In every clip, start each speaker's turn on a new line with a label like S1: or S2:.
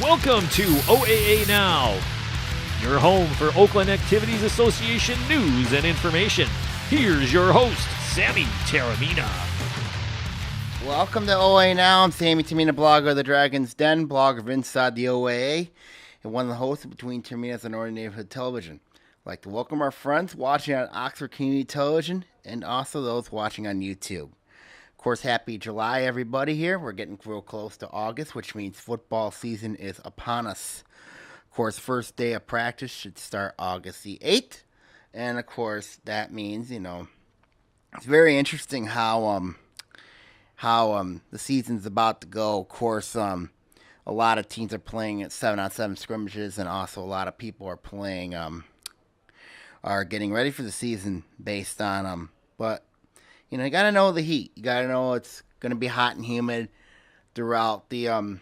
S1: Welcome to OAA Now, your home for Oakland Activities Association news and information. Here's your host, Sammy Taramina.
S2: Welcome to OAA Now. I'm Sammy Taramina, blogger of the Dragon's Den, blogger of Inside the OAA, and one of the hosts of Between Terminas and Northern Neighborhood Television. I'd like to welcome our friends watching on Oxford Community Television and also those watching on YouTube. Of course, happy July, everybody here. We're getting real close to August, which means football season is upon us. Of course, first day of practice should start August the 8th. And, of course, that means, it's very interesting how the season's about to go. Of course, a lot of teams are playing at 7-on-7 scrimmages, and also a lot of people are playing, are getting ready for the season based on but you got to know the heat. You got to know it's going to be hot and humid throughout the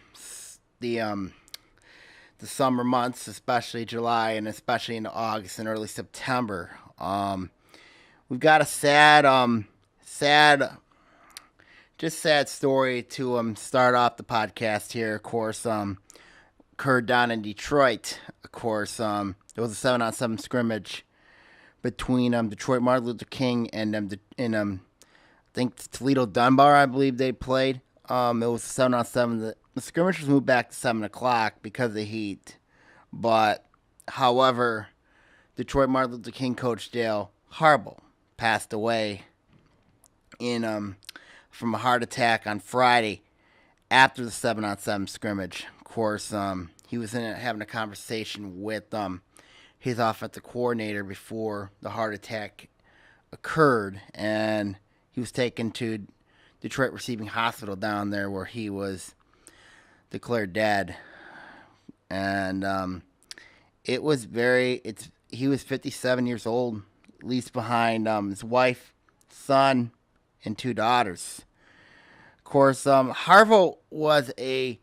S2: summer months, especially July and especially into August and early September. We've got a sad story to start off the podcast here. Of course, occurred down in Detroit. Of course, there was a 7-on-7 scrimmage between Detroit Martin Luther King and I think Toledo Dunbar, I believe they played. It was 7-on-7. The scrimmage was moved back to 7 o'clock because of the heat. But, however, Detroit Martin Luther King coach Dale Harbaugh passed away from a heart attack on Friday after the 7-on-7 scrimmage. Of course, he was having a conversation with his offensive coordinator before the heart attack occurred, and he was taken to Detroit Receiving Hospital down there where he was declared dead. And he was 57 years old, leaves behind his wife, son, and 2 daughters. Of course, Harbaugh was a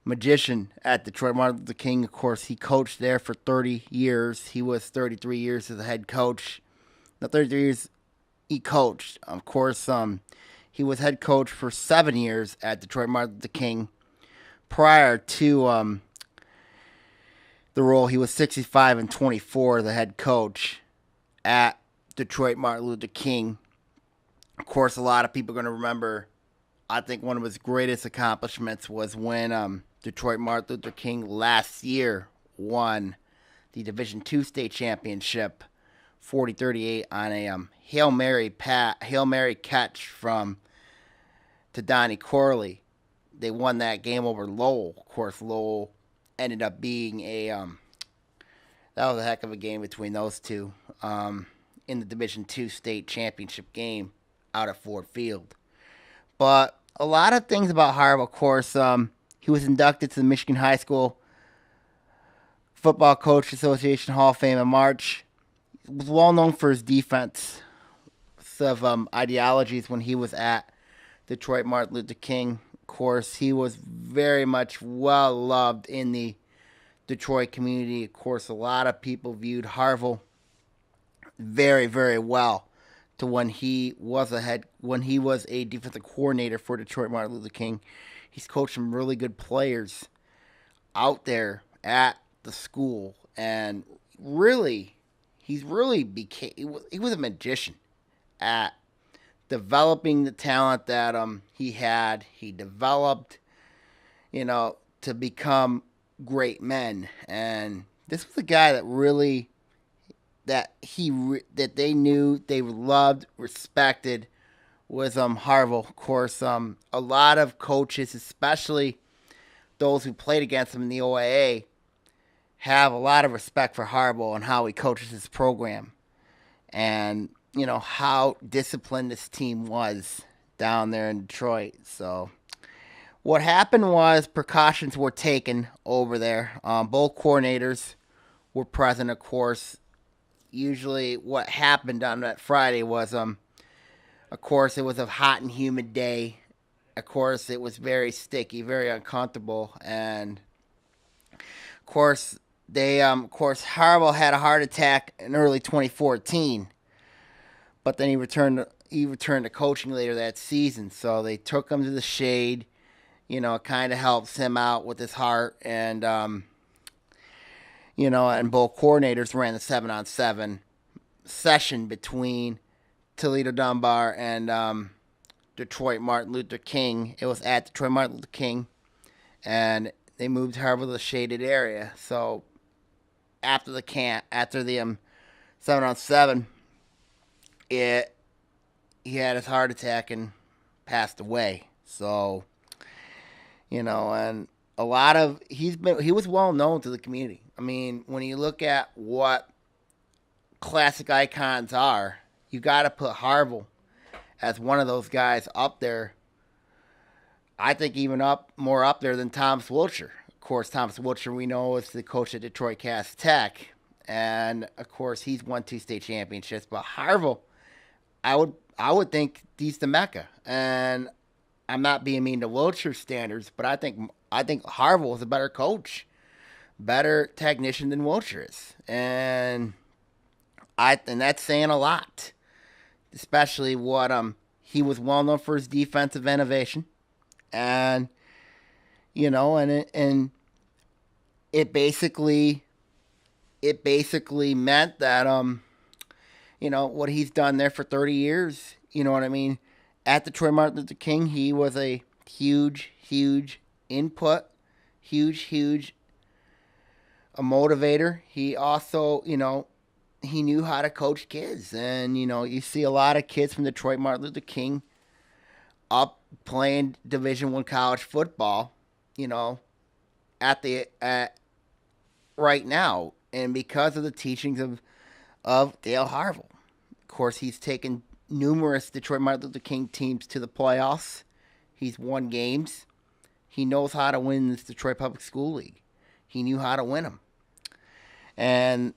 S2: magician at Detroit Martin Luther King. Of course, he coached there for 30 years. He was 33 years as a head coach. The 33 years he coached. Of course, he was head coach for 7 years at Detroit Martin Luther King. Prior to the role, he was 65-24, the head coach at Detroit Martin Luther King. Of course, a lot of people are going to remember, I think one of his greatest accomplishments was when Detroit Martin Luther King last year won the Division II state championship 40-38 on a Hail Mary catch to Donnie Corley. They won that game over Lowell. Of course, Lowell ended up being that was a heck of a game between those two in the Division II state championship game out at Ford Field. But a lot of things about Harbaugh, of course, he was inducted to the Michigan High School Football Coach Association Hall of Fame in March. He was well known for his defense of ideologies when he was at Detroit Martin Luther King. Of course, he was very much well loved in the Detroit community. Of course, a lot of people viewed Harbaugh very, very well to when he was a defensive coordinator for Detroit Martin Luther King. He's coached some really good players out there at the school, and he was a magician at developing the talent that he had. He developed, to become great men, and this was a guy that they knew, they loved, respected, was Harbaugh. Of course, a lot of coaches, especially those who played against him in the OAA, have a lot of respect for Harbaugh and how he coaches his program, and how disciplined this team was down there in Detroit. So what happened was precautions were taken over there. Both coordinators were present, of course. Usually what happened on that Friday was, of course, it was a hot and humid day. Of course, it was very sticky, very uncomfortable. And, of course, Harbaugh had a heart attack in early 2014. But then he returned to coaching later that season. So they took him to the shade it kind of helps him out with his heart. And, and both coordinators ran the 7-on-7 session between Toledo Dunbar and Detroit Martin Luther King. It was at Detroit Martin Luther King, and they moved Harville to the shaded area. So after the 7-on-7, he had his heart attack and passed away. So, and a lot of he was well known to the community. I mean, when you look at what classic icons are, you got to put Harville as one of those guys up there. I think even more up there than Thomas Wiltshire. Of course, Thomas Wiltshire we know is the coach at Detroit Cass Tech, and of course he's won 2 state championships. But Harville, I would think he's the Mecca, and I'm not being mean to Wiltshire standards, but I think Harville is a better coach, better technician than Wiltshire is, and that's saying a lot, especially what he was well known for his defensive innovation, and and it basically meant that what he's done there for 30 years. You know what I mean? At Detroit Martin Luther King, he was a huge input, huge a motivator. He also, he knew how to coach kids. And, you see a lot of kids from Detroit Martin Luther King up playing Division I college football, at right now. And because of the teachings of Dale Harville. Of course, he's taken numerous Detroit Martin Luther King teams to the playoffs. He's won games. He knows how to win this Detroit Public School League. He knew how to win them. And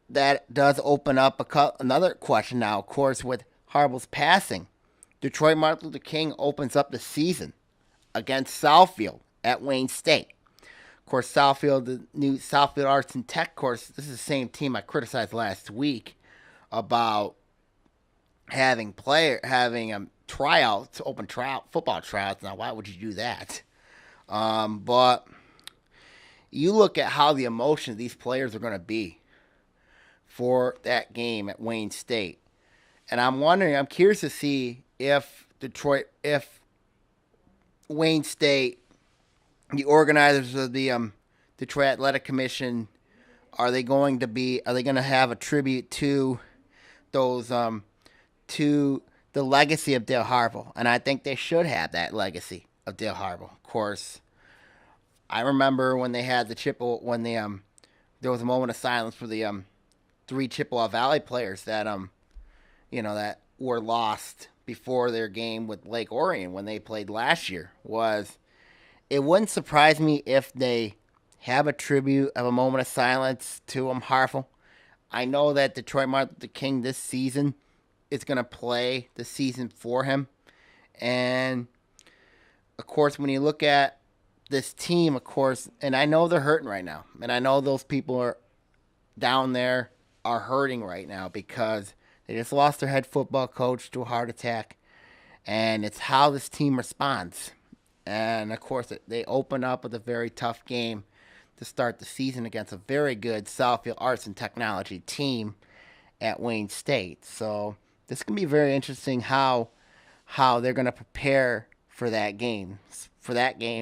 S2: that does open up another question now. Of course, with Harville's passing, Detroit Martin Luther King opens up the season against Southfield at Wayne State. Of course, Southfield, the new Southfield Arts and Tech course, this is the same team I criticized last week about having tryouts, football tryouts. Now, why would you do that? But you look at how the emotion of these players are going to be for that game at Wayne State. And I'm curious to see if Wayne State, the organizers of the Detroit Athletic Commission, are they going to have a tribute to those to the legacy of Dale Harville? And I think they should have that legacy of Dale Harville. Of course, I remember when they had there was a moment of silence for the 3 Chippewa Valley players that that were lost before their game with Lake Orion when they played last year. It wouldn't surprise me if they have a tribute of a moment of silence to Harville. I know that Detroit Martin Luther King this season is going to play the season for him. And, of course, when you look at this team, of course, and I know they're hurting right now. And I know those people are down there are hurting right now because they just lost their head football coach to a heart attack. And it's how this team responds. And, of course, they open up with a very tough game to start the season against a very good Southfield Arts and Technology team at Wayne State. So this can be very interesting how they're going to prepare for that game.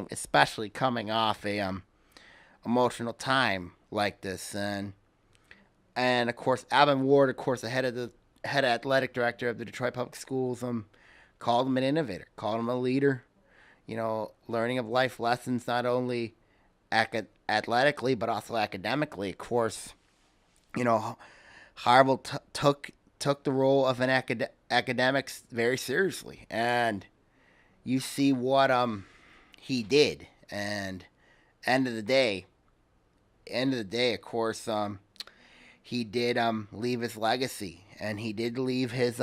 S2: Especially coming off a emotional time like this. And of course, Alvin Ward, of course, the head athletic director of the Detroit Public Schools, called him an innovator, called him a leader. Learning of life lessons, not only athletically, but also academically. Of course, Harville took the role of an academics very seriously. And you see what he did. And end of the day, of course, he did leave his legacy. And he did leave his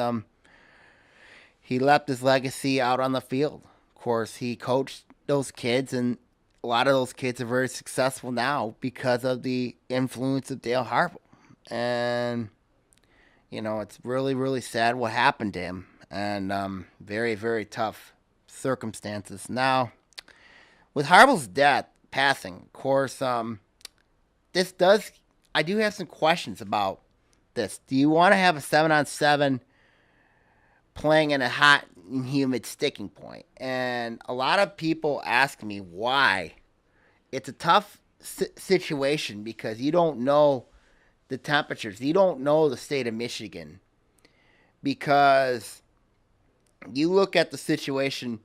S2: he left his legacy out on the field. Of course, he coached those kids, and a lot of those kids are very successful now because of the influence of Dale Harville. And, it's really, really sad what happened to him. And very, very tough circumstances. Now, with Harbaugh's death passing, of course, this does. I do have some questions about this. Do you want to have a 7-on-7 playing in a hot and humid sticking point? And a lot of people ask me why. It's a tough situation because you don't know the temperatures. You don't know the state of Michigan because you look at the situation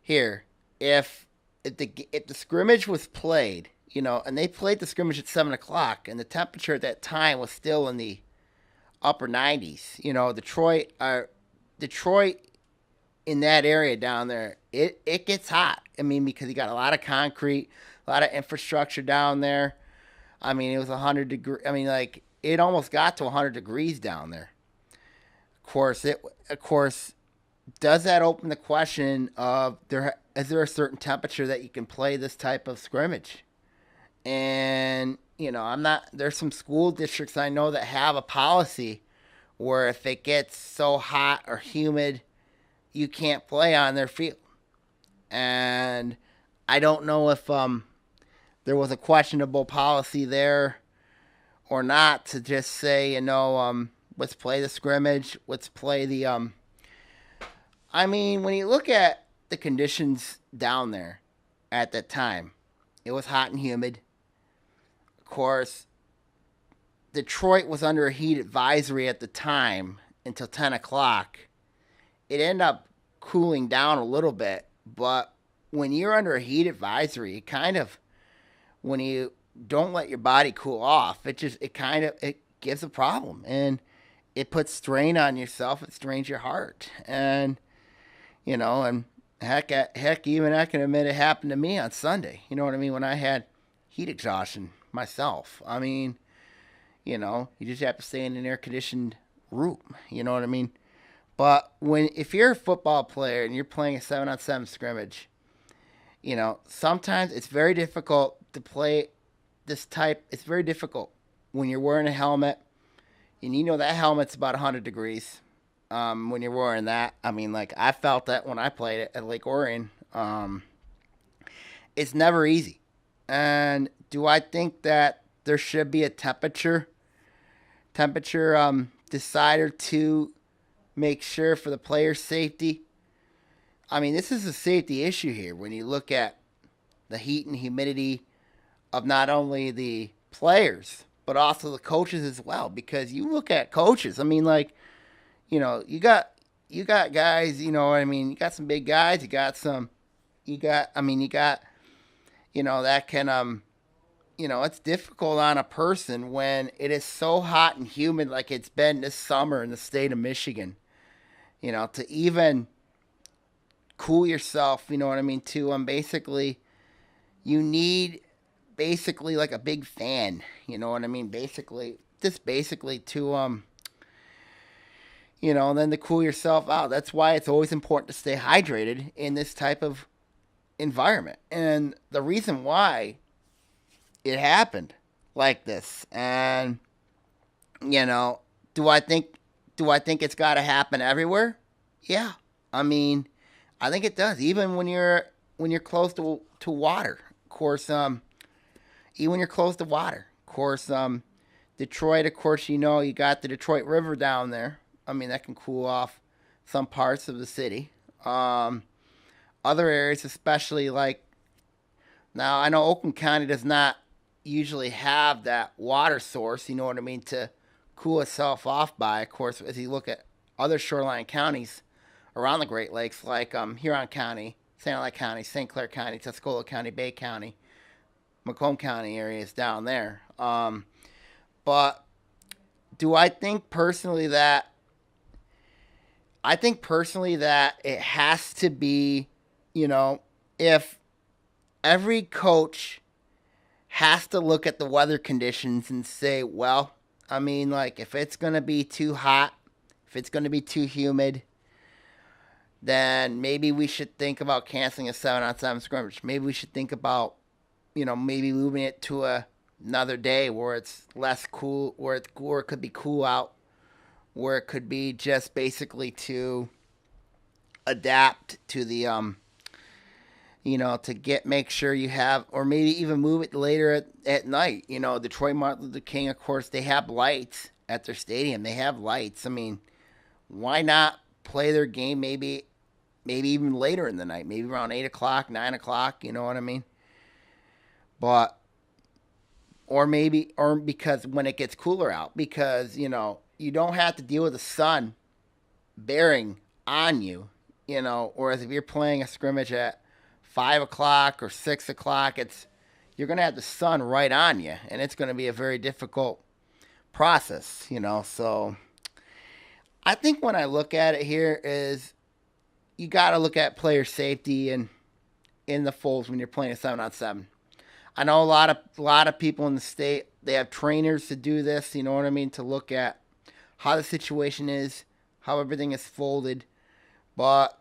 S2: here. If the scrimmage was played, and they played the scrimmage at 7 o'clock, and the temperature at that time was still in the upper 90s. Detroit in that area down there, it gets hot. I mean, because you got a lot of concrete, a lot of infrastructure down there. I mean, it was 100 degrees. I mean, like it almost got to 100 degrees down there. Of course, does that open the question of is there a certain temperature that you can play this type of scrimmage? And there's some school districts I know that have a policy where if it gets so hot or humid, you can't play on their field. And I don't know if there was a questionable policy there or not to just say, let's play the scrimmage, let's play the I mean, when you look at the conditions down there at that time, it was hot and humid. Of course, Detroit was under a heat advisory at the time until 10 o'clock. It ended up cooling down a little bit, but when you're under a heat advisory, when you don't let your body cool off, it gives a problem, and it puts strain on yourself. It strains your heart, and and heck, even I can admit it happened to me on Sunday. You know what I mean? When I had heat exhaustion myself. I mean, you just have to stay in an air-conditioned room. You know what I mean? But if you're a football player and you're playing a 7-on-7 scrimmage, sometimes it's very difficult to play this type. It's very difficult when you're wearing a helmet, and that helmet's about 100 degrees. When you're wearing that, I mean, like I felt that when I played it at Lake Orion. It's never easy. And do I think that there should be a temperature decider to make sure for the player's safety? I mean, this is a safety issue here when you look at the heat and humidity of not only the players but also the coaches as well. Because you look at coaches, I mean, like, you got guys, you got some big guys, that can, it's difficult on a person when it is so hot and humid like it's been this summer in the state of Michigan, to even cool yourself, to basically, you need basically like a big fan, basically to, and then to cool yourself out. That's why it's always important to stay hydrated in this type of environment. And the reason why it happened like this, and do I think it's got to happen everywhere? Yeah, I mean, I think it does. Even when you're close to water, of course. Even when you're close to water, of course. Detroit, of course, you got the Detroit River down there. I mean, that can cool off some parts of the city. Other areas, especially like, now I know Oakland County does not usually have that water source, to cool itself off by. Of course, as you look at other shoreline counties around the Great Lakes, like Huron County, St. Clair County, St. Clair County, Tuscola County, Bay County, Macomb County areas down there. But do I think personally that it has to be, if every coach has to look at the weather conditions and say, well, I mean, like, if it's going to be too hot, if it's going to be too humid, then maybe we should think about canceling a 7-on-7 scrimmage. Maybe we should think about, maybe moving it to another day where it's less cool, where it could be cool out, where it could be just basically to adapt to the to make sure you have, or maybe even move it later at night. Detroit Martin Luther King, of course, they have lights at their stadium. They have lights. I mean, why not play their game maybe even later in the night, maybe around 8 o'clock, 9 o'clock, you know what I mean? But, or because when it gets cooler out, because, you don't have to deal with the sun bearing on you, whereas if you're playing a scrimmage at 5 o'clock or 6 o'clock, you're going to have the sun right on you, and it's going to be a very difficult process, so I think when I look at it here is you got to look at player safety and in the folds when you're playing a 7-on-7. I know a lot of people in the state, they have trainers to do this, you know what I mean, to look at how the situation is, how everything is folded. But,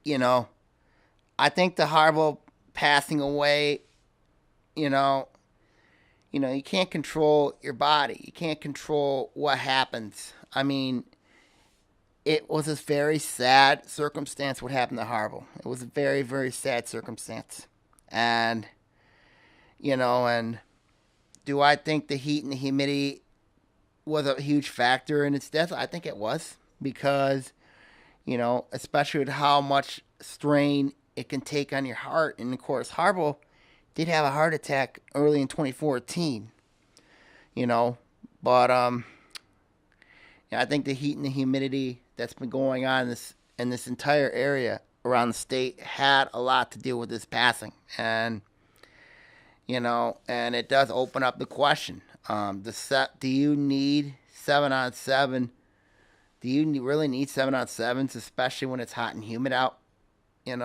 S2: I think the Harbaugh passing away, you can't control your body. You can't control what happens. I mean, it was a very sad circumstance what happened to Harbaugh. It was a very, very sad circumstance. And, and do I think the heat and the humidity was a huge factor in its death? I think it was, because, especially with how much strain it can take on your heart. And, of course, Harbaugh did have a heart attack early in 2014, but I think the heat and the humidity that's been going on in this entire area around the state had a lot to do with this passing. And, and it does open up the question. Do you need 7-on-7? Do you really need 7-on-7s, especially when it's hot and humid out? And,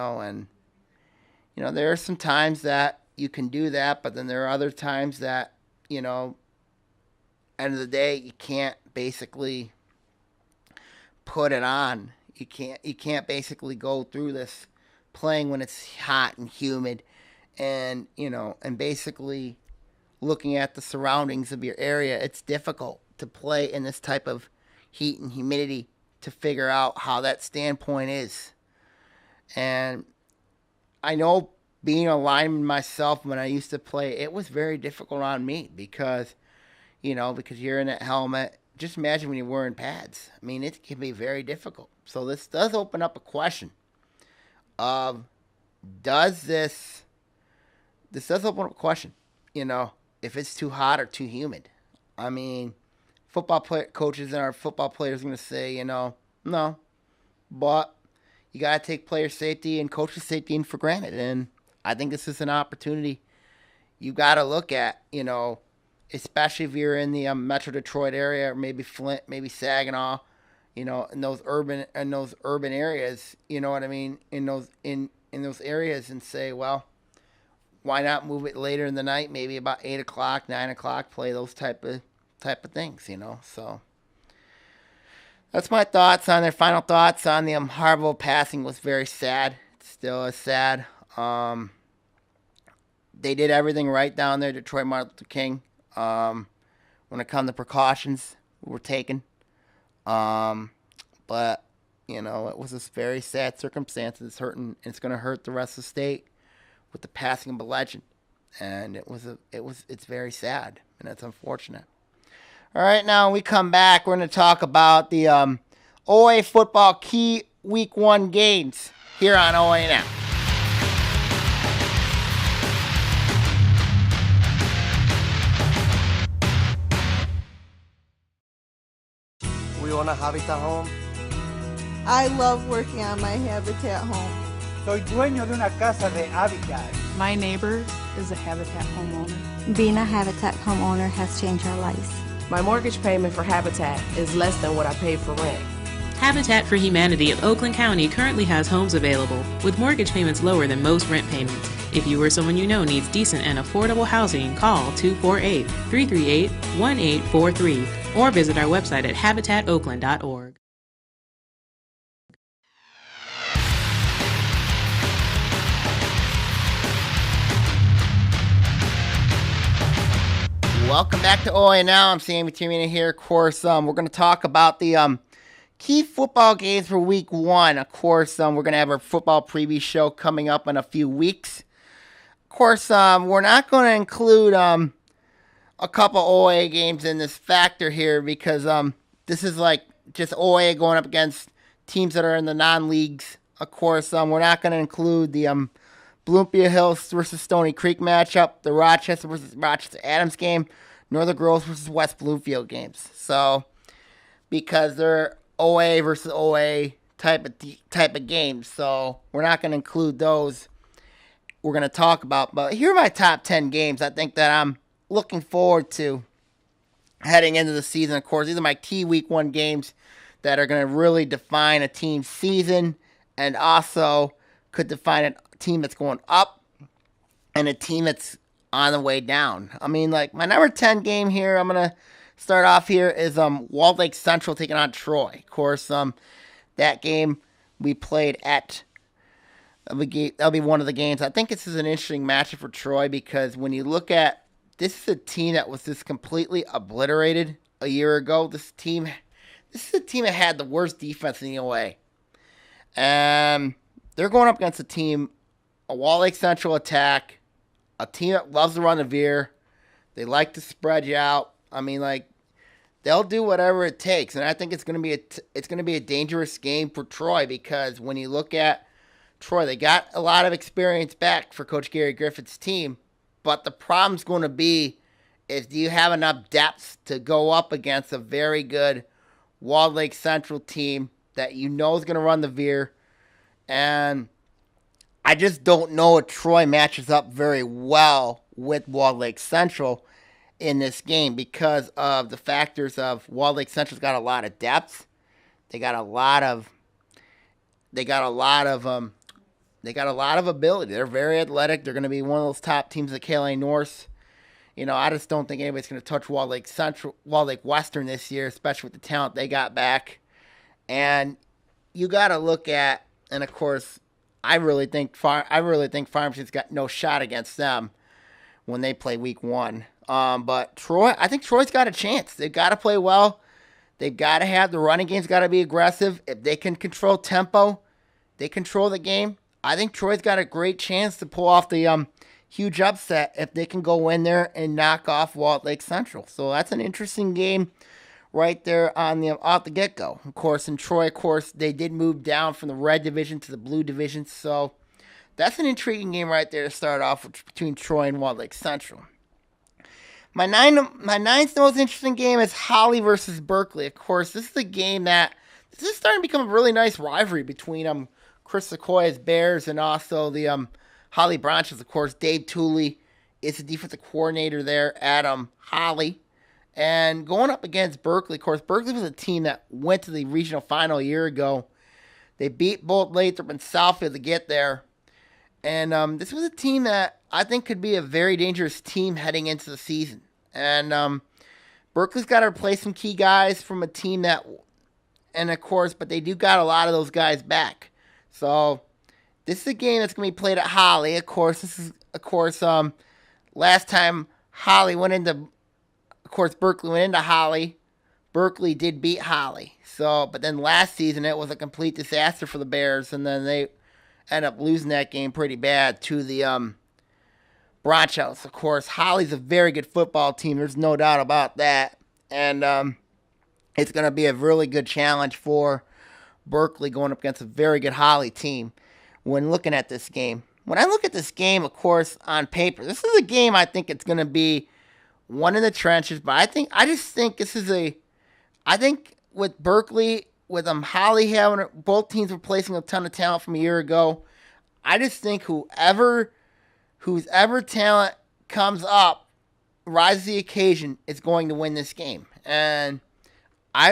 S2: there are some times that you can do that, but then there are other times that, end of the day, you can't basically put it on. You can't basically go through this playing when it's hot and humid, and and basically looking at the surroundings of your area. It's difficult to play in this type of heat and humidity to figure out how that standpoint is. And I know, being a lineman myself, when I used to play, it was very difficult on me because you're in that helmet. Just imagine when you're wearing pads. I mean, it can be very difficult. So this does open up a question of, this does open up a question, if it's too hot or too humid. I mean, coaches and our football players are going to say, no. But you got to take player safety and coaches' safety in for granted. And I think this is an opportunity you got to look at, especially if you're in the Metro Detroit area, or maybe Flint, maybe Saginaw, in those urban areas, you know what I mean, in those areas, and say, well, why not move it later in the night, maybe about 8 o'clock, 9 o'clock, play those type of things, So that's my thoughts on their final thoughts on the Harbaugh passing. Was very sad. It still is sad. They did everything right down there, Detroit Martin Luther King. When it comes to precautions were taken. But, it was this very sad circumstance. It's going to hurt the rest of the state with the passing of a legend. And it's very sad, and it's unfortunate. All right, now when we come back, we're going to talk about the OAA football key week 1 games here on OAA Now.
S3: We own a Habitat home.
S4: I love working on my Habitat home.
S5: Soy dueño de una casa de Habitat.
S6: My neighbor is a Habitat homeowner.
S7: Being a Habitat homeowner has changed our lives.
S8: My mortgage payment for Habitat is less than what I pay for rent.
S9: Habitat for Humanity of Oakland County currently has homes available with mortgage payments lower than most rent payments. If you or someone you know needs decent and affordable housing, call 248-338-1843 or visit our website at habitatoakland.org.
S2: Welcome back to OAA Now. I'm Sammy Tierney here. Of course, we're going to talk about the key football games for week 1. Of course, we're going to have our football preview show coming up in a few weeks. Of course, we're not going to include a couple OAA games in this factor here because this is like just OAA going up against teams that are in the non-leagues. Of course, we're not going to include the Bloomfield Hills versus Stony Creek matchup, the Rochester versus Rochester Adams game, nor the Groves versus West Bloomfield games. So, because they're OA versus OA type of games, so we're not going to include those. We're going to talk about, but here are my top 10 games I think that I'm looking forward to heading into the season. Of course, these are my key week 1 games that are going to really define a team's season and also could define a team that's going up and a team that's on the way down. I mean, like, my number 10 game here, I'm going to start off here, is Walled Lake Central taking on Troy. Of course, that game we played at, that'll be one of the games. I think this is an interesting matchup for Troy because when you look at, this is a team that was just completely obliterated a year ago. This is a team that had the worst defense in the OA. They're going up against a Walled Lake Central attack, a team that loves to run the veer. They like to spread you out. I mean, like, they'll do whatever it takes, and I think it's going to be a dangerous game for Troy because when you look at Troy, they got a lot of experience back for Coach Gary Griffith's team, but the problem's going to be is do you have enough depth to go up against a very good Walled Lake Central team that you know is going to run the veer, and I just don't know if Troy matches up very well with Walled Lake Central in this game because of the factors of Walled Lake Central's got a lot of depth. They got a lot of ability. They're very athletic. They're going to be one of those top teams at KLA North. You know, I just don't think anybody's going to touch Walled Lake Western this year, especially with the talent they got back. And you got to look at, and of course, I really think Farmington's got no shot against them when they play week 1. But Troy, I think Troy's got a chance. They've got to play well. They've got to have the running game's got to be aggressive. If they can control tempo, they control the game. I think Troy's got a great chance to pull off the huge upset if they can go in there and knock off Walled Lake Central. So that's an interesting game right there off the get-go. Of course, in Troy, they did move down from the red division to the blue division. So that's an intriguing game right there to start off with between Troy and Walled Lake Central. My ninth most interesting game is Holly versus Berkeley. Of course, this is a game that this is starting to become a really nice rivalry between Chris Sequoia's Bears and also the Holly Bronchos. Of course, Dave Tooley is the defensive coordinator there at Holly. And going up against Berkeley, of course, Berkeley was a team that went to the regional final a year ago. They beat both Lathrop and Southfield to get there. And this was a team that I think could be a very dangerous team heading into the season. And Berkeley's got to replace some key guys from a team that, and of course, but they do got a lot of those guys back. So this is a game that's going to be played at Holly. Of course, last time Holly went into, of course, Berkeley went into Holly. Berkeley did beat Holly. So, but then last season it was a complete disaster for the Bears, and then they end up losing that game pretty bad to the Bronchos. Of course, Holly's a very good football team. There's no doubt about that. And it's going to be a really good challenge for Berkeley going up against a very good Holly team when looking at this game. When I look at this game, of course, on paper, this is a game I think it's going to be one in the trenches. But I just think this is I think with Berkeley, with Holly having both teams replacing a ton of talent from a year ago, I just think whoever talent comes up, rises to the occasion, is going to win this game. And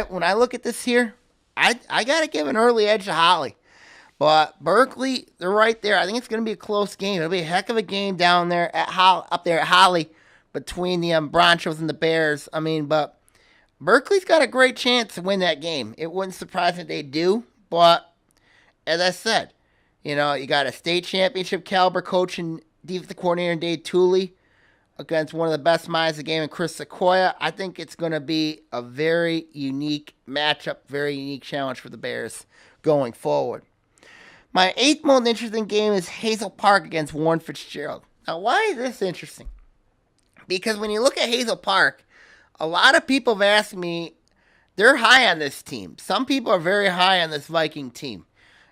S2: when I look at this here, I got to give an early edge to Holly. But Berkeley, they're right there. I think it's going to be a close game. It'll be a heck of a game down there up there at Holly between the Bronchos and the Bears. I mean, but Berkeley's got a great chance to win that game. It wouldn't surprise me if they do. But as I said, you got a state championship caliber coach and defensive coordinator Dave Tooley. against one of the best minds of the game in Chris Sequoia. I think it's going to be a very unique matchup, very unique challenge for the Bears going forward. My 8th most interesting game is Hazel Park against Warren Fitzgerald. Now, why is this interesting? Because when you look at Hazel Park, a lot of people have asked me, they're high on this team. Some people are very high on this Viking team.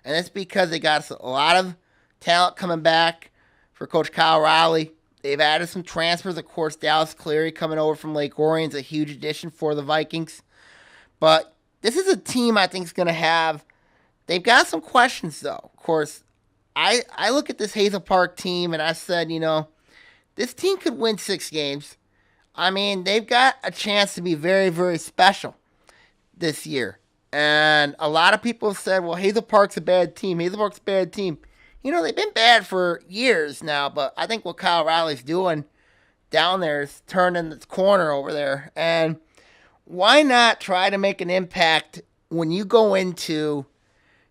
S2: And that's because they got a lot of talent coming back for Coach Kyle Riley. They've added some transfers. Of course, Dallas Cleary coming over from Lake Orion is a huge addition for the Vikings. But this is a team I think is going to have, they've got some questions, though. Of course, I look at this Hazel Park team, and I said, this team could win 6 games. I mean, they've got a chance to be very, very special this year. And a lot of people have said, well, Hazel Park's a bad team. Hazel Park's a bad team. They've been bad for years now, but I think what Kyle Riley's doing down there is turning the corner over there. And why not try to make an impact when you go into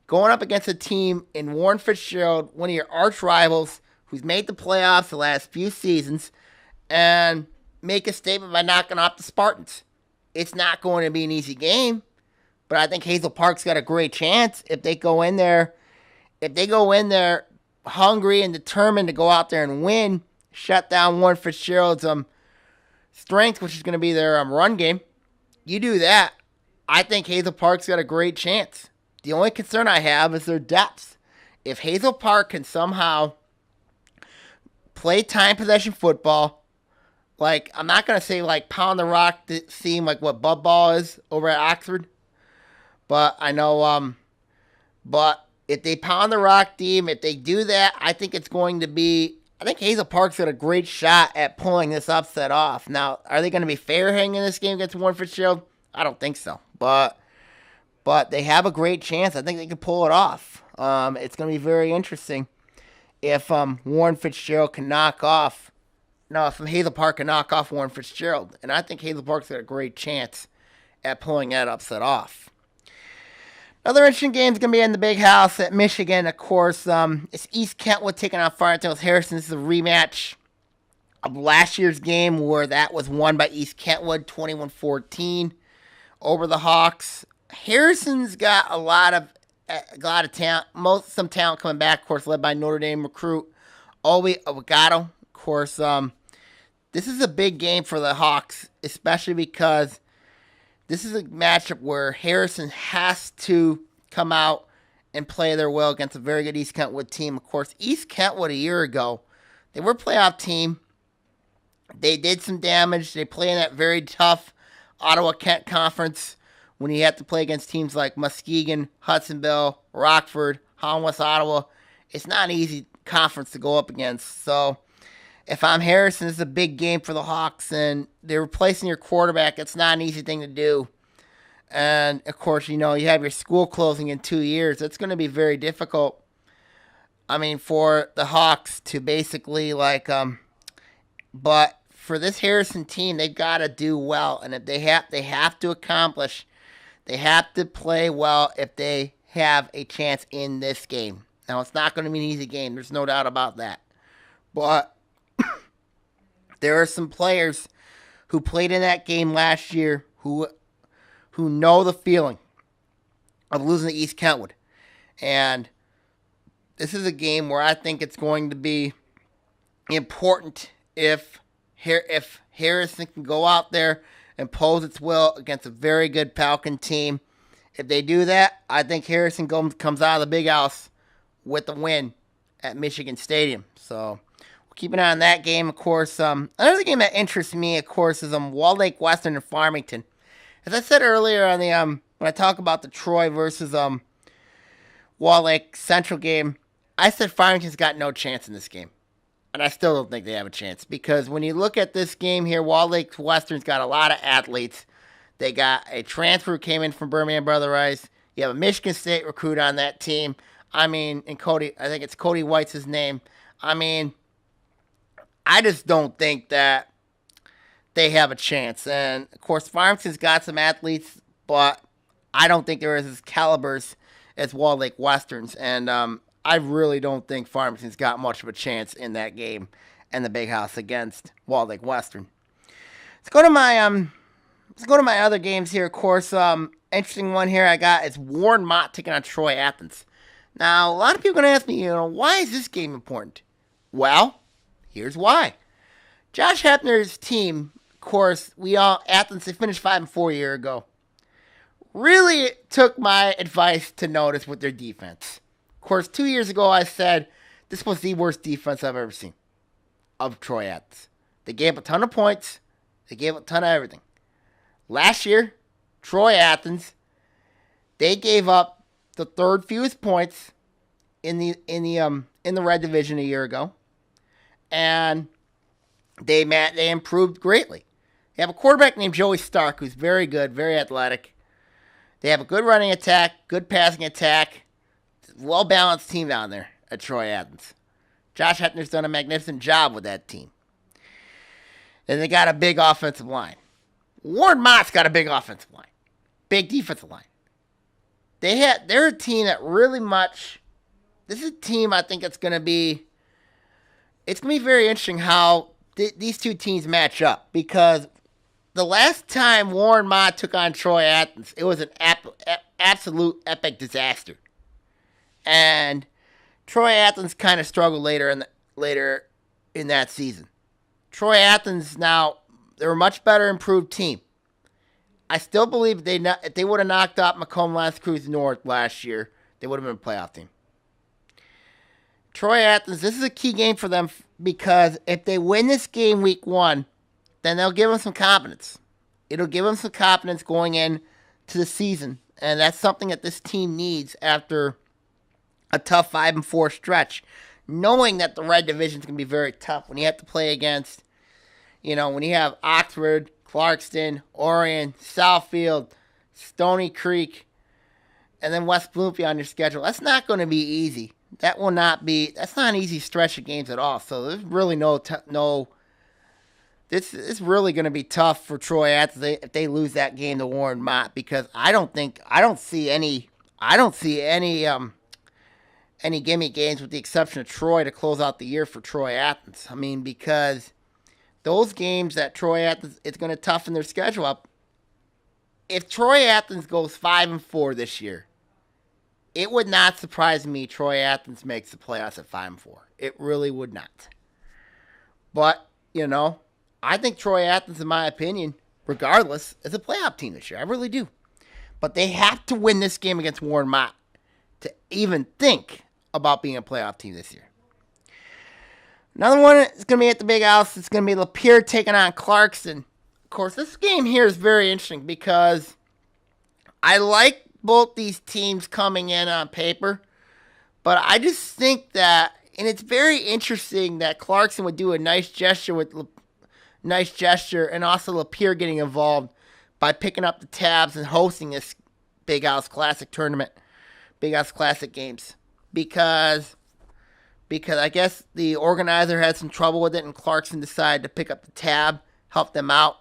S2: going up against a team in Warren Fitzgerald, one of your arch rivals, who's made the playoffs the last few seasons, and make a statement by knocking off the Spartans. It's not going to be an easy game, but I think Hazel Park's got a great chance if they go in there. If they go in there hungry and determined to go out there and win, shut down Warren Fitzgerald's strength, which is going to be their run game. You do that, I think Hazel Park's got a great chance. The only concern I have is their depth. If Hazel Park can somehow play time possession football, like, I'm not going to say like pound the rock seam like what Bud Ball is over at Oxford, but I know, but if they pound the rock team, if they do that, I think Hazel Park's got a great shot at pulling this upset off. Now, are they going to be fair hanging this game against Warren Fitzgerald? I don't think so. But they have a great chance. I think they can pull it off. It's going to be very interesting if Warren Fitzgerald can knock off. No, if Hazel Park can knock off Warren Fitzgerald. And I think Hazel Park's got a great chance at pulling that upset off. Another interesting game is going to be in the big house at Michigan, of course. It's East Kentwood taking on Farmington Harrison. This is a rematch of last year's game where that was won by East Kentwood 21-14 over the Hawks. Harrison's got a lot of talent, some talent coming back, of course, led by Notre Dame recruit Obi Avogado. Of course, this is a big game for the Hawks, especially because this is a matchup where Harrison has to come out and play their will against a very good East Kentwood team. Of course, East Kentwood a year ago, they were a playoff team. They did some damage. They play in that very tough Ottawa-Kent conference when you have to play against teams like Muskegon, Hudsonville, Rockford, Holland West Ottawa. It's not an easy conference to go up against. So if I'm Harrison, this is a big game for the Hawks, and they're replacing your quarterback. It's not an easy thing to do. And, of course, you have your school closing in 2 years. It's going to be very difficult, for the Hawks to basically, but for this Harrison team, they've got to do well. And if they have to accomplish, they have to play well if they have a chance in this game. Now, it's not going to be an easy game. There's no doubt about that. But there are some players who played in that game last year who know the feeling of losing to East Kentwood. And this is a game where I think it's going to be important if Harrison can go out there and pose its will against a very good Falcon team. If they do that, I think Harrison comes out of the big house with the win at Michigan Stadium. So keep an eye on that game, of course. Another game that interests me, of course, is Walled Lake Western and Farmington. As I said earlier on the when I talk about the Troy versus Walled Lake Central game, I said Farmington's got no chance in this game. And I still don't think they have a chance. Because when you look at this game here, Walled Lake Western's got a lot of athletes. They got a transfer who came in from Birmingham Brother Rice. You have a Michigan State recruit on that team. And Cody, I think it's Cody White's his name. I just don't think that they have a chance. And, of course, Farmington's got some athletes, but I don't think they're as calibers as Walled Lake Westerns. And I really don't think Farmington's got much of a chance in that game and the big house against Walled Lake Western. Let's go to my other games here. Of course, interesting one here I got is Warren Mott taking on Troy Athens. Now, a lot of people are going to ask me, why is this game important? Well, here's why. Josh Hepner's team, of course, Athens, they finished 5-4 a year ago. Really took my advice to notice with their defense. Of course, 2 years ago I said this was the worst defense I've ever seen of Troy Athens. They gave up a ton of points. They gave up a ton of everything. Last year, Troy Athens, they gave up the third fewest points in the red division a year ago, and they improved greatly. They have a quarterback named Joey Stark who's very good, very athletic. They have a good running attack, good passing attack, well-balanced team down there at Troy Athens. Josh Hepner's done a magnificent job with that team. And they got a big offensive line. Warren Mott's got a big offensive line. Big defensive line. They're a team that really much... This is a team I think it's going to be very interesting how these two teams match up. Because the last time Warren Mott took on Troy Athens, it was an absolute epic disaster. And Troy Athens kind of struggled later in that season. Troy Athens now, they're a much better improved team. I still believe if they would have knocked out Macomb L'Anse Creuse North last year, they would have been a playoff team. Troy Athens, this is a key game for them because if they win this game week 1, then they'll give them some confidence. It'll give them some confidence going in to the season. And that's something that this team needs after a tough 5-4 stretch. Knowing that the red division is going to be very tough when you have to play against, when you have Oxford, Clarkston, Orion, Southfield, Stony Creek, and then West Bloomfield on your schedule. That's not going to be easy. That's not an easy stretch of games at all. So there's really this is really going to be tough for Troy Athens if they lose that game to Warren Mott, because I don't see any gimme games with the exception of Troy to close out the year for Troy Athens. I mean, because those games that Troy Athens, it's going to toughen their schedule up. If Troy Athens goes 5-4 this year, it would not surprise me Troy Athens makes the playoffs at 5-4. It really would not. But, I think Troy Athens, in my opinion, regardless, is a playoff team this year. I really do. But they have to win this game against Warren Mott to even think about being a playoff team this year. Another one is going to be at the Big House. It's going to be Lapeer taking on Clarkston. Of course, this game here is very interesting because I like both these teams coming in on paper, but I just think that, and it's very interesting that Clarkston would do a nice gesture and also Lapeer getting involved by picking up the tabs and hosting this Big House Classic tournament, Big House Classic games, because I guess the organizer had some trouble with it, and Clarkston decided to pick up the tab, help them out.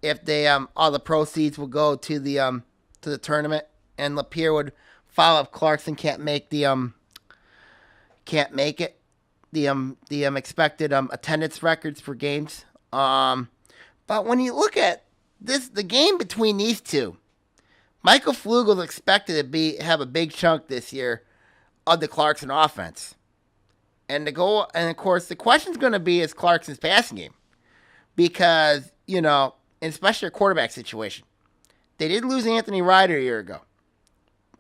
S2: If they all the proceeds will go to the tournament, and Lapeer would follow if Clarkston can't make it the expected attendance records for games. But when you look at the game between these two, Michael Flugel is expected to have a big chunk this year of the Clarkston offense. And of course, the question's going to be is Clarkston's passing game. Because, and especially a quarterback situation. They did lose Anthony Ryder a year ago.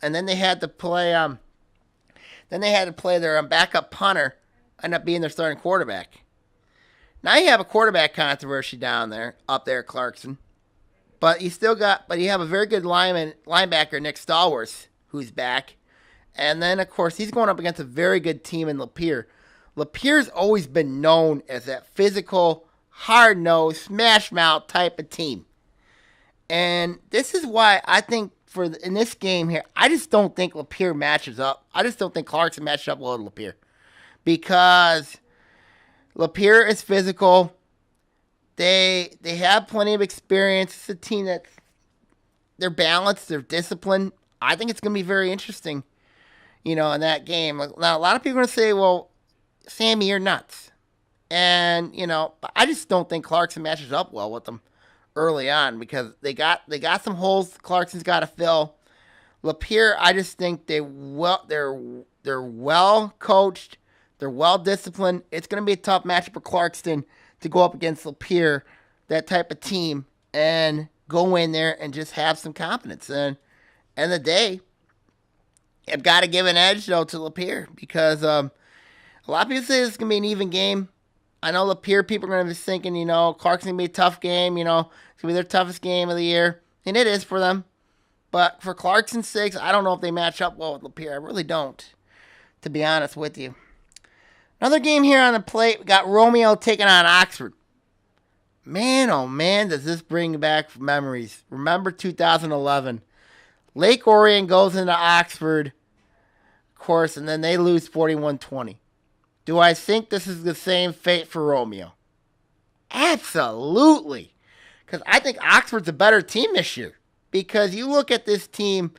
S2: And then they had to play their backup punter, end up being their starting quarterback. Now you have a quarterback controversy up there at Clarkston. But you have a very good linebacker, Nick Stallworth, who's back. And then, of course, he's going up against a very good team in Lapeer. Lapeer's always been known as that physical, hard-nosed, smash-mouth type of team. And this is why I think in this game here, I just don't think Lapeer matches up. I just don't think Clarkston matches up well with Lapeer. Because Lapeer is physical. They have plenty of experience. It's a team they're balanced, they're disciplined. I think it's going to be very interesting, in that game. Now, a lot of people are going to say, well, Sammy, you're nuts. And, I just don't think Clarkson matches up well with them early on because they got some holes Clarkson's got to fill. Lapeer, I just think they're well coached. They're well disciplined. It's going to be a tough matchup for Clarkston to go up against Lapeer, that type of team, and go in there and just have some confidence. And end of the day, I've got to give an edge, though, to Lapeer because a lot of people say this is going to be an even game. I know Lapeer people are going to be thinking, Clarkson's going to be a tough game. It's going to be their toughest game of the year. And it is for them. But for Clarkson's sake, I don't know if they match up well with Lapeer. I really don't, to be honest with you. Another game here on the plate. We got Romeo taking on Oxford. Man, oh man, does this bring back memories. Remember 2011. Lake Orion goes into Oxford, of course, and then they lose 41-20. Do I think this is the same fate for Romeo? Absolutely. Because I think Oxford's a better team this year. Because you look at this team,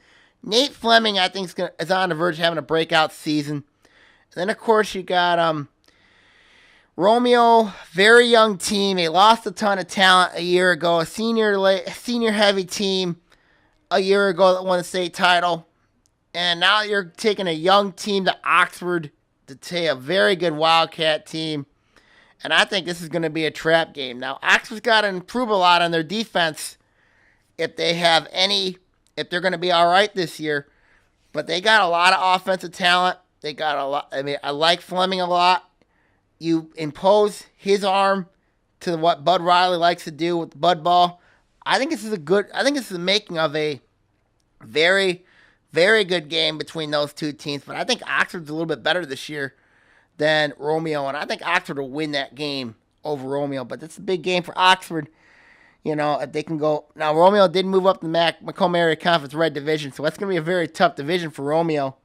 S2: Nate Fleming, I think, is on the verge of having a breakout season. And then, of course, you got Romeo, very young team. They lost a ton of talent a year ago. A senior-heavy team a year ago that won the state title. And now you're taking a young team to Oxford to take a very good Wildcat team. And I think this is going to be a trap game. Now, Oxford's got to improve a lot on their defense if they're going to be all right this year. But they got a lot of offensive talent. They got a lot. I mean, I like Fleming a lot. You impose his arm to what Bud Riley likes to do with the Bud ball. I think this is the making of a very, very good game between those two teams. But I think Oxford's a little bit better this year than Romeo. And I think Oxford will win that game over Romeo. But it's a big game for Oxford. If they can go. Now, Romeo did move up the Macomb Area Conference Red Division, so that's going to be a very tough division for Romeo.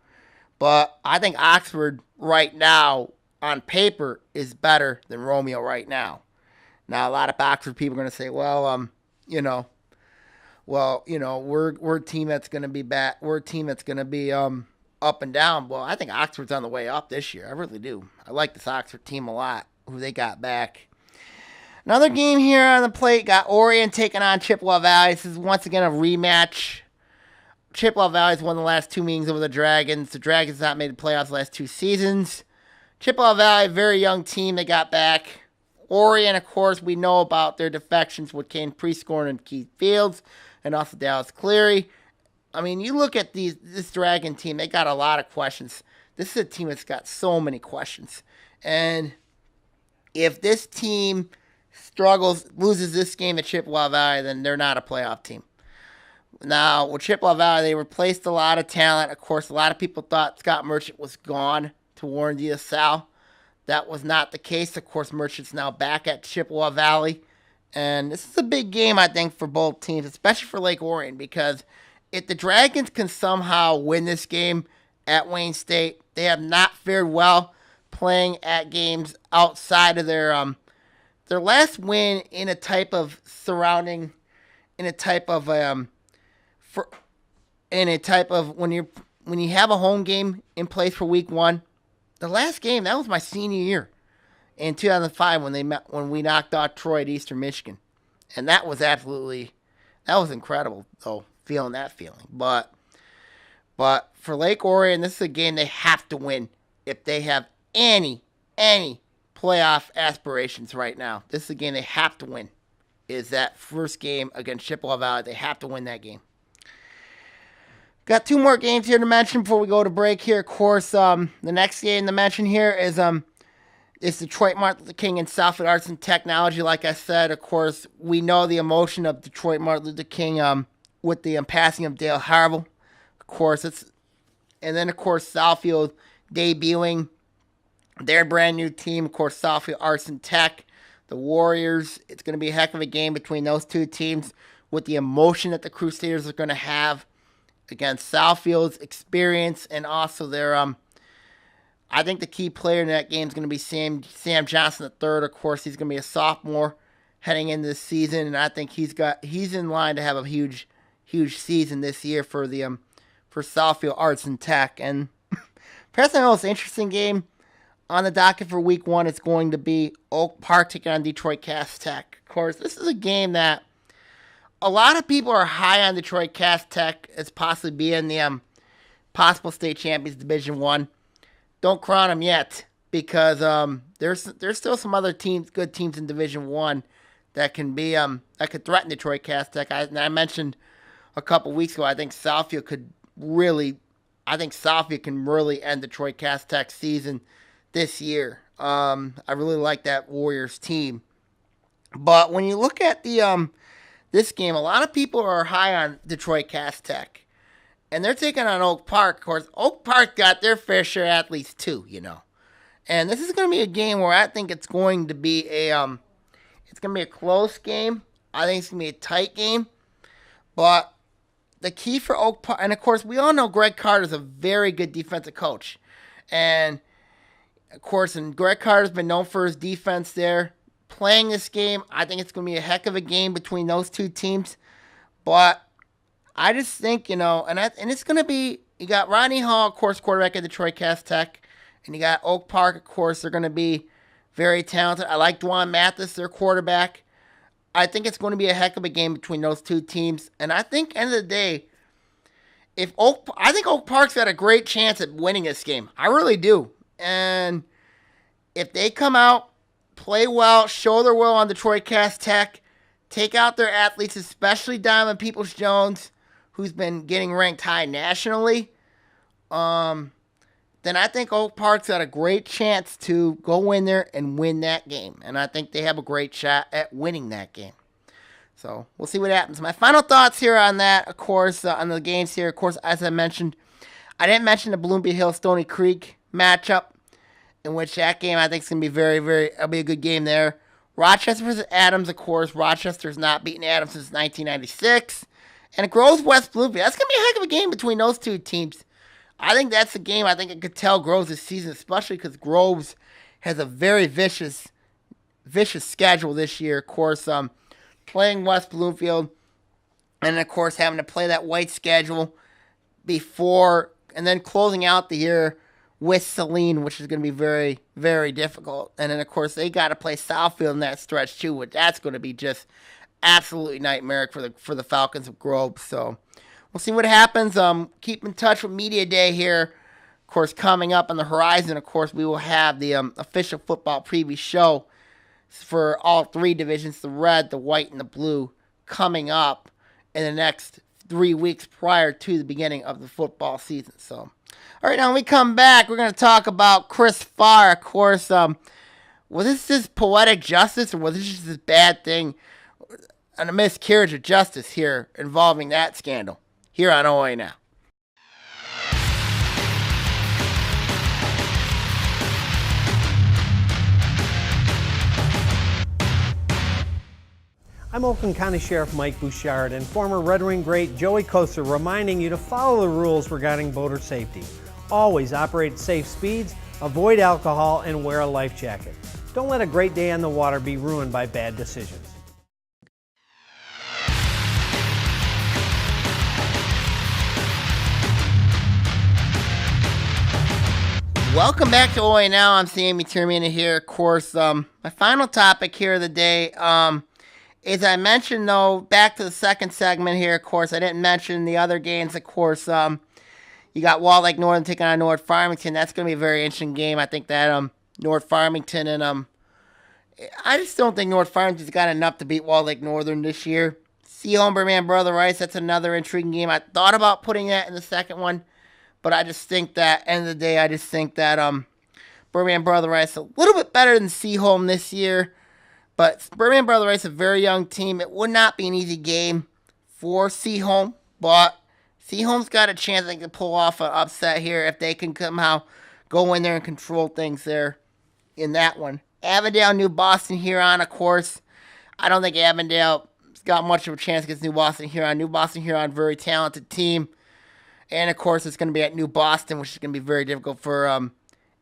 S2: But I think Oxford right now, on paper, is better than Romeo right now. Now, a lot of Oxford people are going to say, we're a team that's going to be bad. We're a team that's going to be up and down. Well, I think Oxford's on the way up this year. I really do. I like this Oxford team a lot, who they got back. Another game here on the plate. Got Orion taking on Chippewa Valley. This is once again a rematch. Chippewa Valley's won the last two meetings over the Dragons. The Dragons have not made the playoffs the last two seasons. Chippewa Valley, very young team they got back. Orion, of course, we know about their defections with Kane Prescorn and Keith Fields, and also Dallas Cleary. I mean, you look at this Dragon team, they got a lot of questions. This is a team that's got so many questions. And if this team loses this game at Chippewa Valley, then they're not a playoff team. Now, with Chippewa Valley, they replaced a lot of talent. Of course, a lot of people thought Scott Merchant was gone to Warren De La Salle. That was not the case. Of course, Merchant's now back at Chippewa Valley. And this is a big game, I think, for both teams, especially for Lake Orion, because if the Dragons can somehow win this game at Wayne State, they have not fared well playing at games outside of their last win in a type of when you have a home game in place for week one. The last game, that was my senior year in 2005 when we knocked out Troy at Eastern Michigan. And that was incredible, though, feeling that feeling. But for Lake Orion, this is a game they have to win if they have any playoff aspirations right now. This is a game they have to win. Is that first game against Chippewa Valley. They have to win that game. Got two more games here to mention before we go to break here. Of course, the next game to mention here is Detroit Martin Luther King and Southfield Arts and Technology. Like I said, of course, we know the emotion of Detroit Martin Luther King with the passing of Dale Harville. Of course, Southfield debuting their brand new team. Of course, Southfield Arts and Tech, the Warriors. It's going to be a heck of a game between those two teams with the emotion that the Crusaders are going to have against Southfield's experience and also their I think the key player in that game is going to be Sam Johnson III. Of course, he's going to be a sophomore heading into the season, and I think he's in line to have a huge season this year for Southfield Arts and Tech. And perhaps the most interesting game on the docket for week 1 is going to be Oak Park taking on Detroit Cass Tech. Of course, this is a game that a lot of people are high on Detroit Cass Tech as possibly being the possible state champions Division 1. Don't crown them yet because there's still some other teams, good teams in Division 1 that can be that could threaten Detroit Cass Tech. I mentioned a couple weeks ago, I think Southfield can really end Detroit Cass Tech season this year. I really like that Warriors team. But when you look at the this game, a lot of people are high on Detroit Cass Tech. And they're taking on Oak Park. Of course, Oak Park got their fair share of athletes too, And this is going to be a game where I think it's going to be a close game. I think it's going to be a tight game. But the key for Oak Park, and of course, we all know Greg Carter's a very good defensive coach. And of course, Greg Carter's been known for his defense there. Playing this game, I think it's going to be a heck of a game between those two teams. But I just think, and it's going to be, you got Rodney Hall, of course, quarterback at Detroit Cass Tech. And you got Oak Park, of course, they're going to be very talented. I like Dwan Mathis, their quarterback. I think it's going to be a heck of a game between those two teams. And I think, end of the day, I think Oak Park's got a great chance at winning this game. I really do. And if they come out, play well, show their will on Detroit Cass Tech, take out their athletes, especially Diamond Peoples-Jones, who's been getting ranked high nationally, then I think Oak Park's got a great chance to go in there and win that game. And I think they have a great shot at winning that game. So we'll see what happens. My final thoughts here on that, of course, on the games here. Of course, as I mentioned, I didn't mention the Bloomfield Hill Stony Creek matchup, in which that game I think is going to be it'll be a good game there. Rochester versus Adams, of course. Rochester's not beaten Adams since 1996. And Groves West Bloomfield. That's going to be a heck of a game between those two teams. I think that's a game I think it could tell Groves this season, especially because Groves has a very vicious schedule this year. Of course, playing West Bloomfield, and of course having to play that white schedule before, and then closing out the year with Saline, which is going to be very, very difficult. And then of course they got to play Southfield in that stretch too, which that's going to be just absolutely nightmaric for the Falcons of Groves. So we'll see what happens. Keep in touch with Media Day here. Of course, coming up on the horizon, of course, we will have the official football preview show for all three divisions, the red, the white, and the blue, coming up in the next 3 weeks prior to the beginning of the football season. So, all right, now when we come back, we're going to talk about Chris Farr. Of course, was this just poetic justice, or was this just this bad thing, and a miscarriage of justice here involving that scandal? Here on OAA Now.
S10: I'm Oakland County Sheriff Mike Bouchard and former Red Wing great Joey Koster reminding you to follow the rules regarding boater safety. Always operate at safe speeds, avoid alcohol, and wear a life jacket. Don't let a great day on the water be ruined by bad decisions.
S2: Welcome back to OAA Now. I'm Sammy Termina here. Of course, my final topic here of the day, as I mentioned, though, back to the second segment here, of course, I didn't mention the other games. Of course, you got Wall Lake Northern taking on North Farmington. That's going to be a very interesting game. I think that North Farmington and I just don't think North Farmington's got enough to beat Wall Lake Northern this year. Seaholm, Berman, Brother Rice, that's another intriguing game. I thought about putting that in the second one, but I just think that, end of the day, I just think that Berman, Brother Rice a little bit better than Seaholm this year. But Berman Brother Rice is a very young team. It would not be an easy game for Seaholm, but Seaholm's got a chance, I think, to pull off an upset here if they can somehow go in there and control things there in that one. Avondale, New Boston, Huron, of course. I don't think Avondale's got much of a chance against New Boston, Huron. New Boston, Huron, very talented team. And, of course, it's going to be at New Boston, which is going to be very difficult for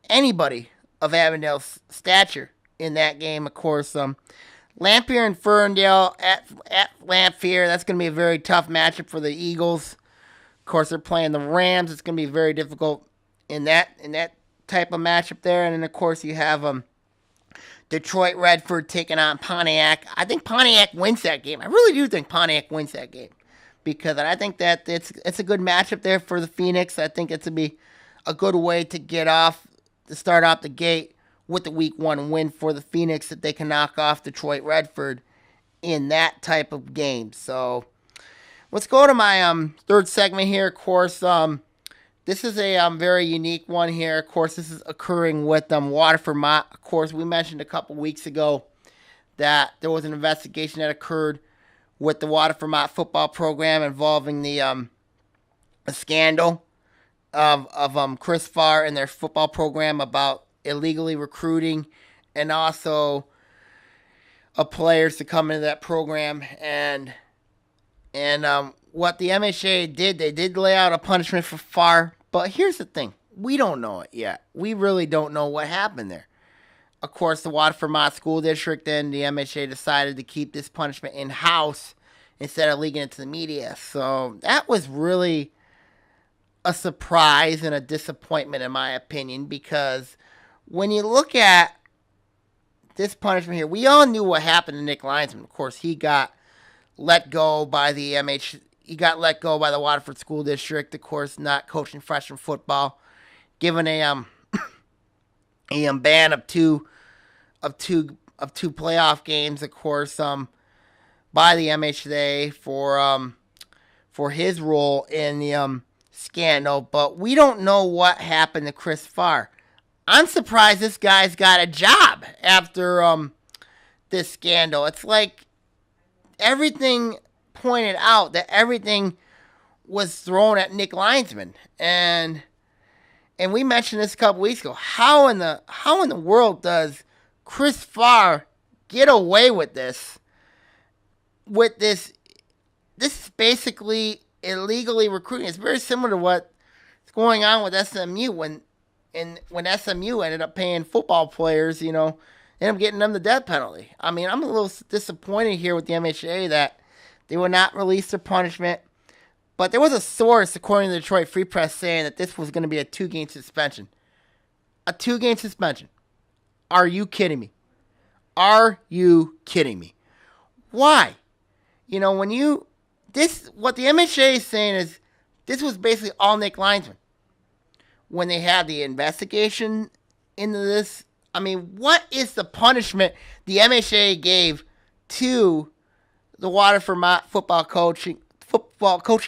S2: anybody of Avondale's stature in that game. Of course, Lampier and Ferndale at Lampier. That's going to be a very tough matchup for the Eagles. Of course, they're playing the Rams. It's going to be very difficult in that type of matchup there. And then, of course, you have Detroit Redford taking on Pontiac. I think Pontiac wins that game. I really do think Pontiac wins that game because I think that it's a good matchup there for the Phoenix. I think it's to be a good way to start off the gate with the Week 1 win for the Phoenix, that they can knock off Detroit Redford in that type of game. So let's go to my third segment here. Of course, this is a very unique one here. Of course, this is occurring with Waterford Mott. Of course, we mentioned a couple weeks ago that there was an investigation that occurred with the Waterford Mott football program involving the a scandal of Chris Farr and their football program about illegally recruiting and also players to come into that program. And what the MHA did, they did lay out a punishment for Farr. But here's the thing. We don't know it yet. We really don't know what happened there. Of course, the Waterford Mott School District and the MHA decided to keep this punishment in-house instead of leaking it to the media. So that was really a surprise and a disappointment, in my opinion, because when you look at this punishment here, we all knew what happened to Nick Linesman. Of course, he got let go by the He got let go by the Waterford School District, of course, not coaching freshman football, given a ban of two playoff games, of course, by the MHA for his role in the scandal. But we don't know what happened to Chris Farr. I'm surprised this guy's got a job after this scandal. It's like everything pointed out that everything was thrown at Nick Linesman, and we mentioned this a couple weeks ago. How in the world does Chris Farr get away with this? This is basically illegally recruiting. It's very similar to what's going on with SMU when SMU ended up paying football players, ended up getting them the death penalty. I mean, I'm a little disappointed here with the MHA that they would not release their punishment. But there was a source, according to the Detroit Free Press, saying that this was going to be a 2-game suspension. A 2-game suspension. Are you kidding me? Are you kidding me? Why? What the MHA is saying is this was basically all Nick Linesman. When they had the investigation into this, I mean, what is the punishment the MHA gave to the Waterford Mott football coaching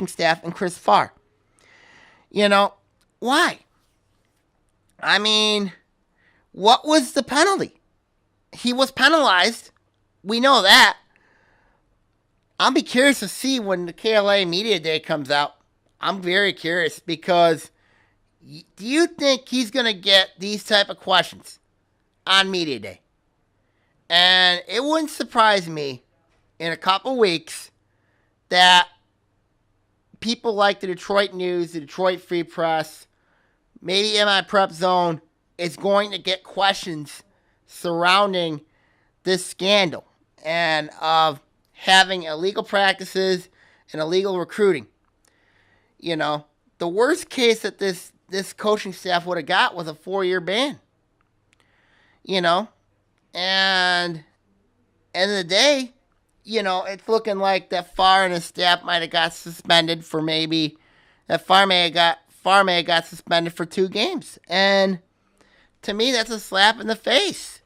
S2: staff and Chris Farr? Why? I mean, what was the penalty? He was penalized. We know that. I'll be curious to see when the KLA Media Day comes out. I'm very curious because do you think he's going to get these type of questions on Media Day? And it wouldn't surprise me in a couple weeks that people like the Detroit News, the Detroit Free Press, maybe MI Prep Zone is going to get questions surrounding this scandal and of having illegal practices and illegal recruiting. The worst case that this coaching staff would have got was a 4-year ban. And end of the day, it's looking like that Farr and his staff might have got suspended for Farr may have got suspended for 2 games. And to me, that's a slap in the face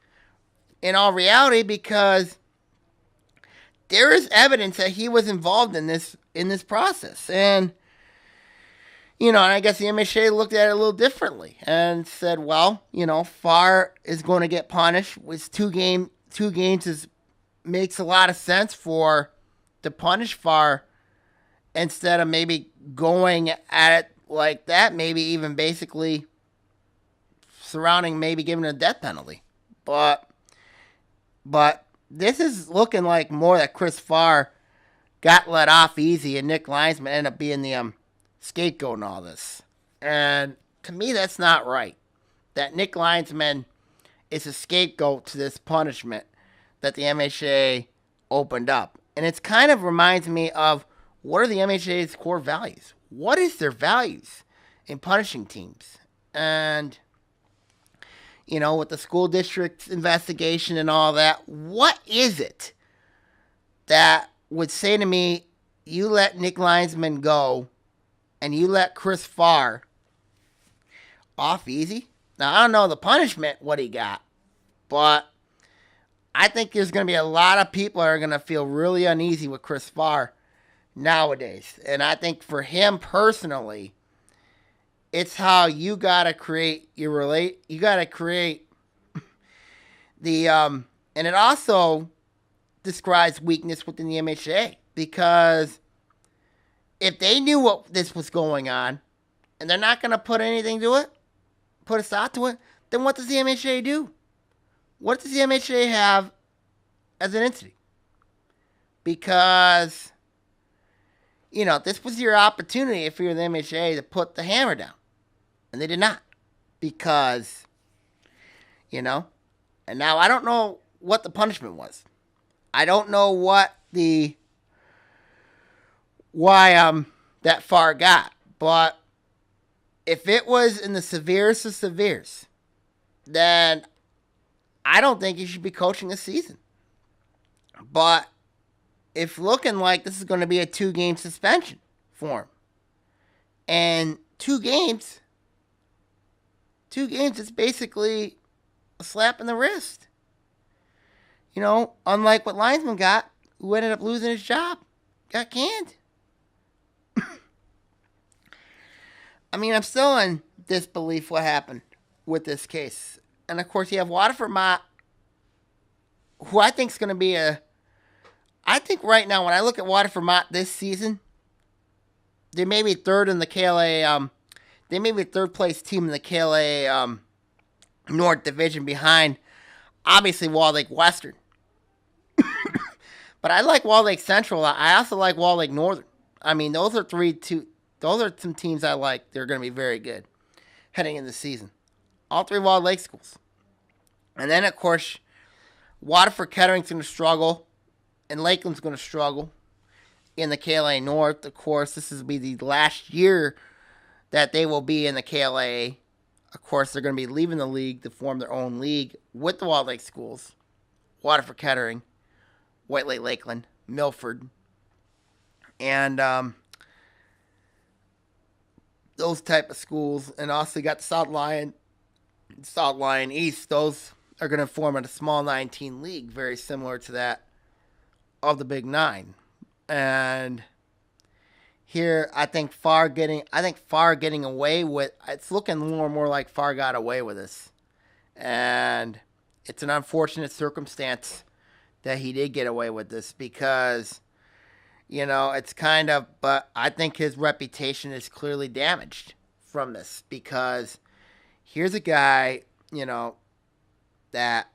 S2: in all reality, because there is evidence that he was involved in this process. And and I guess the MHA looked at it a little differently and said, well, Farr is going to get punished. With 2 games makes a lot of sense to punish Farr instead of maybe going at it like that, maybe even basically surrounding maybe giving a death penalty. But this is looking like more that Chris Farr got let off easy and Nick Linesman ended up being the scapegoat in all this. And to me, that's not right. That Nick Linesman is a scapegoat to this punishment that the MHA opened up. And it kind of reminds me of, what are the MHA's core values? What is their values in punishing teams? And with the school district's investigation and all that, what is it that would say to me, you let Nick Linesman go and you let Chris Farr off easy? Now, I don't know the punishment, what he got, but I think there's going to be a lot of people that are going to feel really uneasy with Chris Farr nowadays. And I think for him personally, it's how you got to create you got to create the, and it also describes weakness within the MHA, because if they knew what this was going on and they're not going to put anything to it, put a stop to it, then what does the MHA do? What does the MHA have as an entity? Because, this was your opportunity if you're the MHA to put the hammer down. And they did not. Because, and now I don't know what the punishment was. I don't know why that Farr got. But if it was in the severest of severes, then I don't think he should be coaching this season. But it's looking like this is going to be a 2-game suspension for him. And 2 games is basically a slap in the wrist. Unlike what Linesman got, who ended up losing his job, got canned. I mean, I'm still in disbelief what happened with this case. And, of course, you have Waterford Mott, who I think is going to be I think right now, when I look at Waterford Mott this season, they may be third in the KLA. They may be third place team in the KLA North Division behind, obviously, Walled Lake Western. But I like Walled Lake Central. I also like Walled Lake Northern. I mean, those are some teams I like. They're going to be very good heading into the season. All 3 Walled Lake schools. And then, of course, Waterford Kettering's going to struggle, and Lakeland's going to struggle in the KLA North. Of course, this will be the last year that they will be in the KLA. Of course, they're going to be leaving the league to form their own league with the Walled Lake schools, Waterford Kettering, White Lake Lakeland, Milford, and those type of schools. And also you got the South Lion East. Those are going to form a small 19 league, very similar to that of the Big 9. And here, I think Farr getting away with, it's looking more and more like Farr got away with this. And it's an unfortunate circumstance that he did get away with this, because, it's kind of, but I think his reputation is clearly damaged from this, because here's a guy, that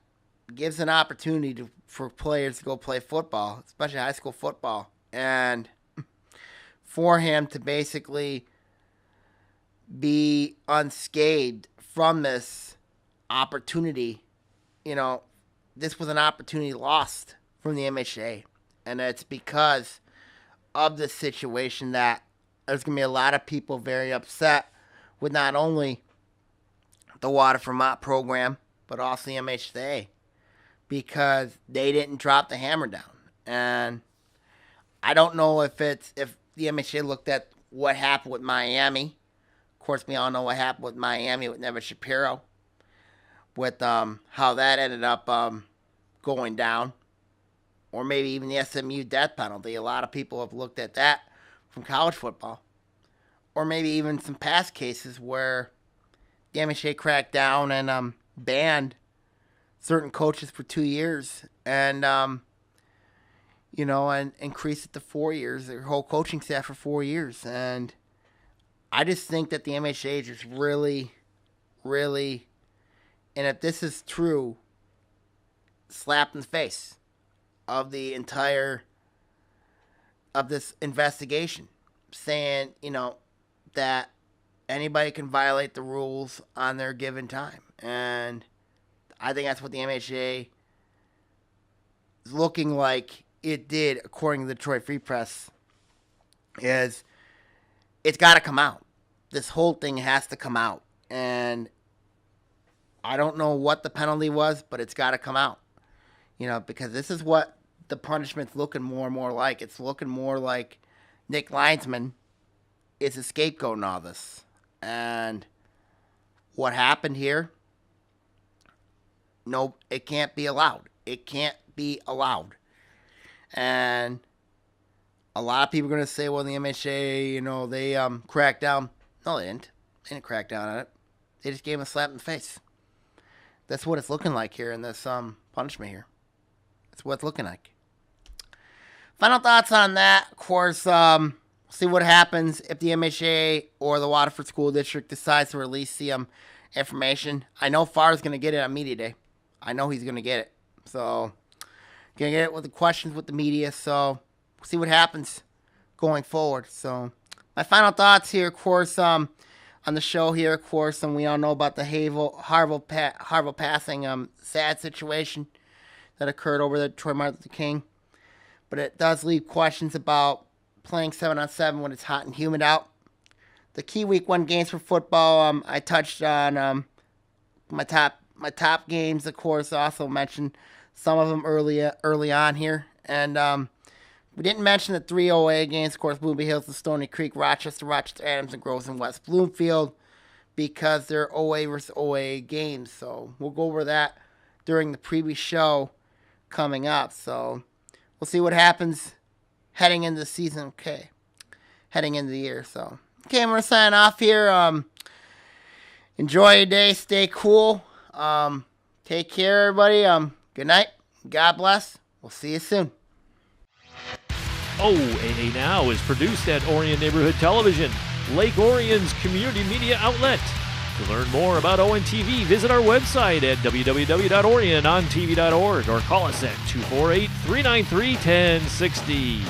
S2: gives an opportunity for players to go play football, especially high school football, and for him to basically be unscathed from this opportunity, this was an opportunity lost from the MHA. And it's because of this situation that there's going to be a lot of people very upset with not only the Waterford Mott program, but also the MHA, because they didn't drop the hammer down. And I don't know if the MHA looked at what happened with Miami. Of course, we all know what happened with Miami with Nevis Shapiro, with how that ended up going down, or maybe even the SMU death penalty. A lot of people have looked at that from college football, or maybe even some past cases where the MHA cracked down and banned certain coaches for 2 years, and and increased it to 4 years, their whole coaching staff for 4 years. And I just think that the MHA is just really, really, and if this is true, slap in the face of the entire, of this investigation, saying, that anybody can violate the rules on their given time. And I think that's what the MHA is looking like it did, according to the Detroit Free Press, is it's got to come out. This whole thing has to come out. And I don't know what the penalty was, but it's got to come out. Because this is what the punishment's looking more and more like. It's looking more like Nick Linesman is a scapegoat in all this. And what happened here, no, it can't be allowed. It can't be allowed. And a lot of people are going to say, well, the MHA, they cracked down. No, they didn't. They didn't crack down on it. They just gave him a slap in the face. That's what it's looking like here in this punishment here. That's what it's looking like. Final thoughts on that. Of course, see what happens if the MHA or the Waterford School District decides to release the information. I know Farr's going to get it on media day. I know he's going to get it. So, going to get it with the questions with the media. So, we'll see what happens going forward. So, my final thoughts here, of course, on the show here, of course, and we all know about the Harville passing sad situation that occurred over the Troy Martin Luther King. But it does leave questions about playing 7-on-7 when it's hot and humid out. The key week 1 games for football, I touched on my top games, of course. I also mentioned some of them early on here. And we didn't mention the 3 OAA games, of course, Bloomby Hills and Stony Creek, Rochester Adams, and Groves and West Bloomfield, because they're OA versus OAA games. So we'll go over that during the previous show coming up. So we'll see what happens heading into the season, okay, heading into the year. So, okay, I'm going to sign off here. Enjoy your day. Stay cool. Take care, everybody. Good night. God bless. We'll see you soon.
S1: OAA Now is produced at Orion Neighborhood Television, Lake Orion's community media outlet. To learn more about ONTV, visit our website at www.orionontv.org or call us at 248-393-1060.